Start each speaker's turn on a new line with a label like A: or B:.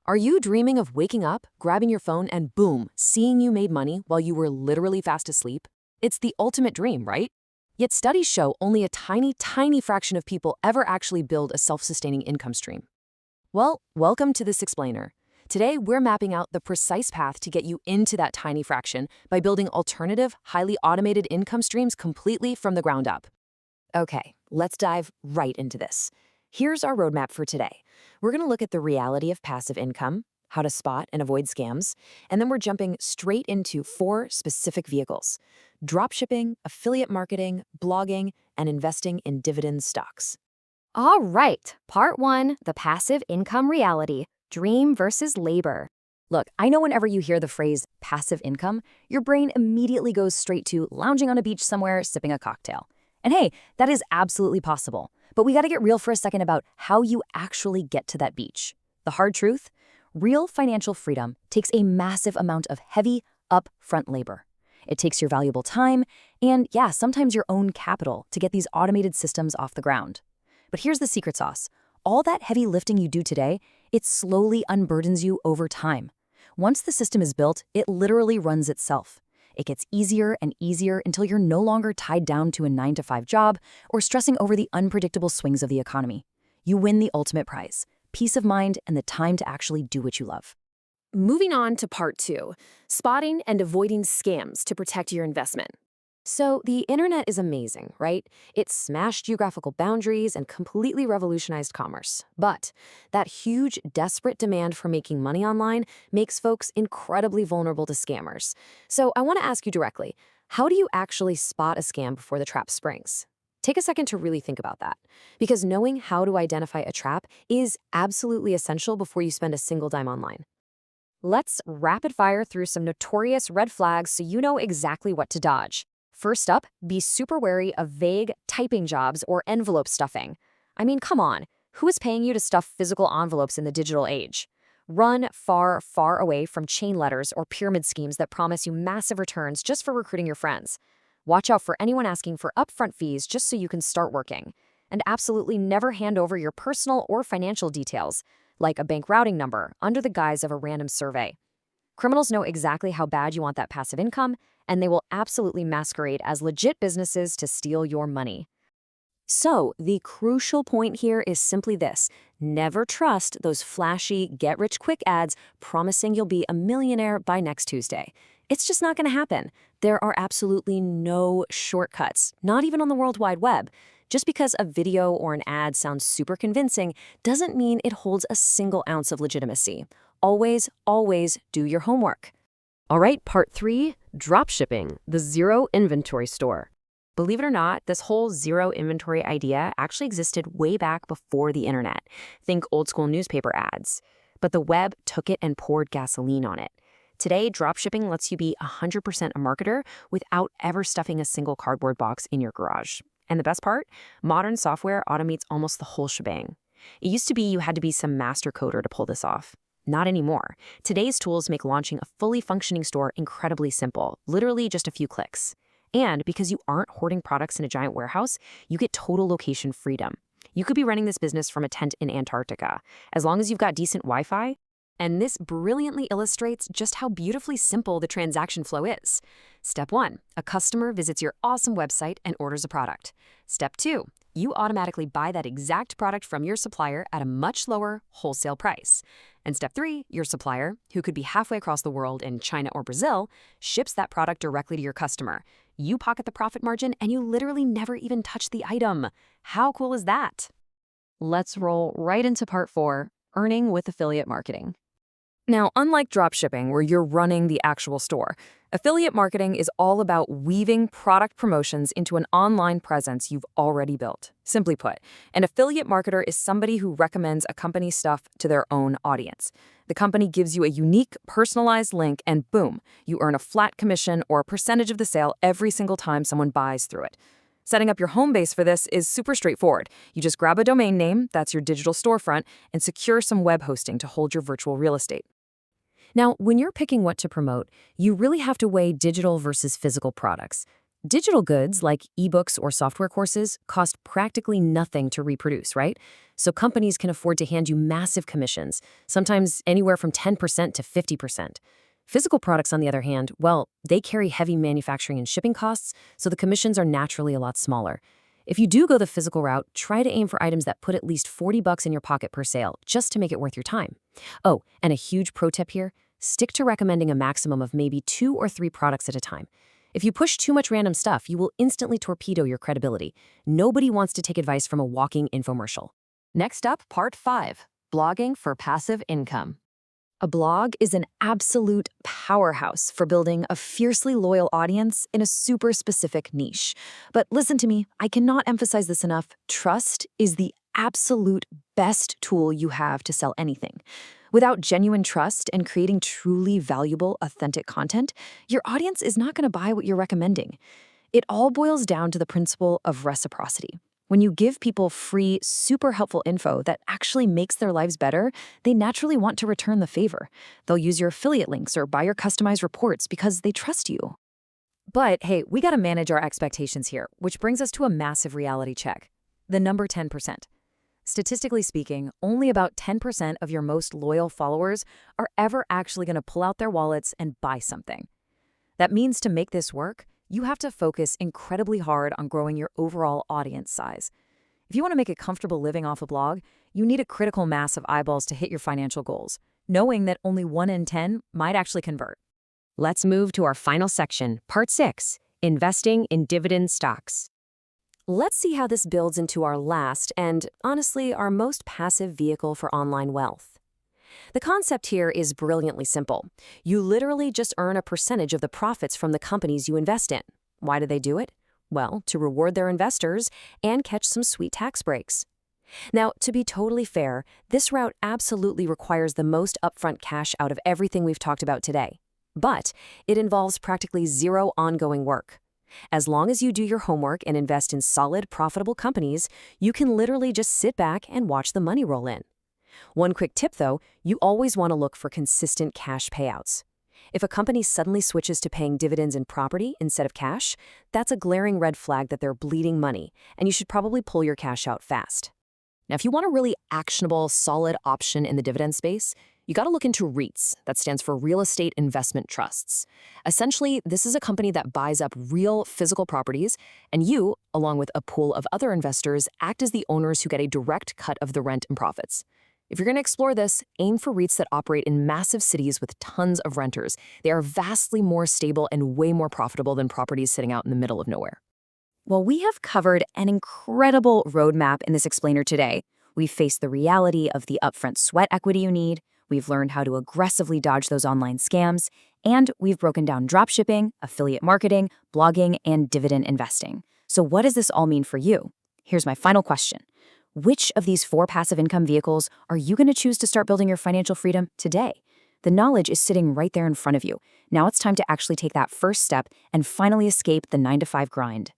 A: Are you dreaming of waking up, grabbing your phone, and boom, seeing you made money while you were literally fast asleep? It's the ultimate dream, right? Yet studies show only a tiny, tiny fraction of people ever actually build a self-sustaining income stream. Well, welcome to This Explainer. Today, we're mapping out the precise path to get you into that tiny fraction by building alternative, highly automated income streams completely from the ground up. Okay, let's dive right into this. Here's our roadmap for today. We're going to look at the reality of passive income, how to spot and avoid scams, and then we're jumping straight into 4 specific vehicles: dropshipping, affiliate marketing, blogging, and investing in dividend stocks.
B: All right, part 1, the passive income reality, dream versus labor. Look, I know whenever you hear the phrase passive income, your brain immediately goes straight to lounging on a beach somewhere, sipping a cocktail. And hey, that is absolutely possible. But we got to get real for a second about how you actually get to that beach. The hard truth? Real financial freedom takes a massive amount of heavy, upfront labor. It takes your valuable time and, yeah, sometimes your own capital to get these automated systems off the ground. But here's the secret sauce. All that heavy lifting you do today, it slowly unburdens you over time. Once the system is built, it literally runs itself. It gets easier and easier until you're no longer tied down to a 9-to-5 job or stressing over the unpredictable swings of the economy. You win the ultimate prize: peace of mind and the time to actually do what you love.
A: Moving on to part 2, spotting and avoiding scams to protect your investment. So the internet is amazing, right? It smashed geographical boundaries and completely revolutionized commerce. But that huge, desperate demand for making money online makes folks incredibly vulnerable to scammers. So I want to ask you directly, how do you actually spot a scam before the trap springs? Take a second to really think about that, because knowing how to identify a trap is absolutely essential before you spend a single dime online.
B: Let's rapid fire through some notorious red flags so you know exactly what to dodge. First up, be super wary of vague typing jobs or envelope stuffing. I mean, come on, who is paying you to stuff physical envelopes in the digital age? Run far, far away from chain letters or pyramid schemes that promise you massive returns just for recruiting your friends. Watch out for anyone asking for upfront fees just so you can start working. And absolutely never hand over your personal or financial details, like a bank routing number, under the guise of a random survey. Criminals know exactly how bad you want that passive income, and they will absolutely masquerade as legit businesses to steal your money.
A: So, the crucial point here is simply this: never trust those flashy, get-rich-quick ads promising you'll be a millionaire by next Tuesday. It's just not going to happen. There are absolutely no shortcuts, not even on the World Wide Web. Just because a video or an ad sounds super convincing doesn't mean it holds a single ounce of legitimacy. Always, always do your homework. All right, part 3, dropshipping, the zero inventory store. Believe it or not, this whole zero inventory idea actually existed way back before the internet. Think old school newspaper ads. But the web took it and poured gasoline on it. Today, dropshipping lets you be 100% a marketer without ever stuffing a single cardboard box in your garage. And the best part? Modern software automates almost the whole shebang. It used to be you had to be some master coder to pull this off. Not anymore. Today's tools make launching a fully functioning store incredibly simple, literally just a few clicks. And because you aren't hoarding products in a giant warehouse, you get total location freedom. You could be running this business from a tent in Antarctica, as long as you've got decent Wi-Fi. And this brilliantly illustrates just how beautifully simple the transaction flow is. Step 1, a customer visits your awesome website and orders a product. Step 2, you automatically buy that exact product from your supplier at a much lower wholesale price. And step 3, your supplier, who could be halfway across the world in China or Brazil, ships that product directly to your customer. You pocket the profit margin and you literally never even touch the item. How cool is that? Let's roll right into part 4, earning with affiliate marketing. Now, unlike dropshipping, where you're running the actual store, affiliate marketing is all about weaving product promotions into an online presence you've already built. Simply put, an affiliate marketer is somebody who recommends a company's stuff to their own audience. The company gives you a unique, personalized link, and boom, you earn a flat commission or a percentage of the sale every single time someone buys through it. Setting up your home base for this is super straightforward. You just grab a domain name, that's your digital storefront, and secure some web hosting to hold your virtual real estate. Now, when you're picking what to promote, you really have to weigh digital versus physical products. Digital goods like ebooks or software courses cost practically nothing to reproduce, right? So companies can afford to hand you massive commissions, sometimes anywhere from 10% to 50%. Physical products, on the other hand, well, they carry heavy manufacturing and shipping costs, so the commissions are naturally a lot smaller. If you do go the physical route, try to aim for items that put at least $40 in your pocket per sale, just to make it worth your time. Oh, and a huge pro tip here, stick to recommending a maximum of maybe 2 or 3 products at a time. If you push too much random stuff, you will instantly torpedo your credibility. Nobody wants to take advice from a walking infomercial.
B: Next up, Part 5, Blogging for Passive Income. A blog is an absolute powerhouse for building a fiercely loyal audience in a super specific niche. But listen to me, I cannot emphasize this enough. Trust is the absolute best tool you have to sell anything. Without genuine trust and creating truly valuable, authentic content, your audience is not going to buy what you're recommending. It all boils down to the principle of reciprocity. When you give people free, super helpful info that actually makes their lives better, they naturally want to return the favor. They'll use your affiliate links or buy your customized reports because they trust you.
A: But hey, we got to manage our expectations here, which brings us to a massive reality check. The number 10%. Statistically speaking, only about 10% of your most loyal followers are ever actually going to pull out their wallets and buy something. That means to make this work, you have to focus incredibly hard on growing your overall audience size. If you want to make a comfortable living off a blog, you need a critical mass of eyeballs to hit your financial goals, knowing that only 1 in 10 might actually convert. Let's move to our final section, Part 6, Investing in Dividend Stocks. Let's see how this builds into our last and, honestly, our most passive vehicle for online wealth. The concept here is brilliantly simple. You literally just earn a percentage of the profits from the companies you invest in. Why do they do it? Well, to reward their investors and catch some sweet tax breaks. Now, to be totally fair, this route absolutely requires the most upfront cash out of everything we've talked about today. But it involves practically zero ongoing work. As long as you do your homework and invest in solid, profitable companies, you can literally just sit back and watch the money roll in. One quick tip, though, you always want to look for consistent cash payouts. If a company suddenly switches to paying dividends in property instead of cash, that's a glaring red flag that they're bleeding money, and you should probably pull your cash out fast. Now, if you want a really actionable, solid option in the dividend space, you got to look into REITs. That stands for Real Estate Investment Trusts. Essentially, this is a company that buys up real physical properties, and you, along with a pool of other investors, act as the owners who get a direct cut of the rent and profits. If you're going to explore this, aim for REITs that operate in massive cities with tons of renters. They are vastly more stable and way more profitable than properties sitting out in the middle of nowhere.
B: Well, we have covered an incredible roadmap in this explainer today. We've faced the reality of the upfront sweat equity you need, we've learned how to aggressively dodge those online scams, and we've broken down dropshipping, affiliate marketing, blogging, and dividend investing. So what does this all mean for you? Here's my final question. Which of these 4 passive income vehicles are you going to choose to start building your financial freedom today? The knowledge is sitting right there in front of you. Now it's time to actually take that first step and finally escape the 9-to-5 grind.